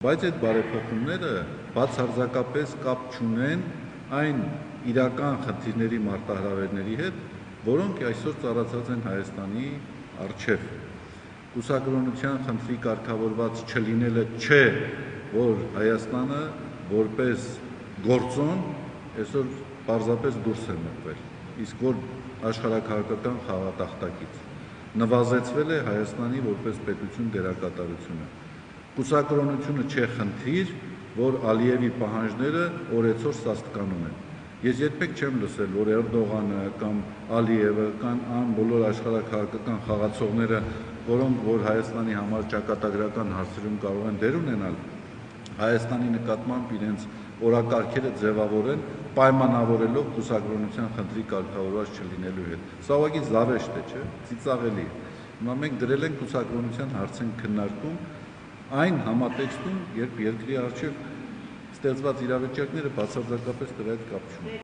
Բայց այդ բարեփոխումները բացարձակապես կապ չունեն այն իրական խնդիրների մարտահրավերների հետ, որոնք այսօր ծառացած են Հայաստանի առջև։ Կուսակրոնության խնդրի կարգավորված չլինելը չէ, որ Հայաստանը որպես գործոն այսօր պարզապես դուրս է մղվել, իսկ որ աշխարհաքաղաքական խաղատախտակից նվազեցվել է Հայաստանի որպես պետություն դերակատարությունը։ Կուսակրոնությունը չէ խնդիր, որ Ալիևի պահանջները օրեցօր սաստկանում են։ Ես երբեք չեմ լսել, որ Էրդողանը կամ Ալիևը կամ բոլոր աշխարհաքաղաքական խաղացողները, որոնք որ Հայաստանի համար ճակատագրական հարցերում կարող են դեր ունենալ, Հայաստանի նկատմամբ իրենց օրակարգերը ձևավորեն, պայմանավորելով կուսակրոնության խնդրի կարգավորված չլինելու հետ։ Սա ուղղակի զավեշտ է, չէ՞, ծիծաղելի է։ Հիմա մենք դրել ենք կուսակրոնության հարց են քննարկում այն համատեքստում, երբ երկրի առջև ստեղծված իրավիճակները բացարձակապես դրա հետ կապ չունեն։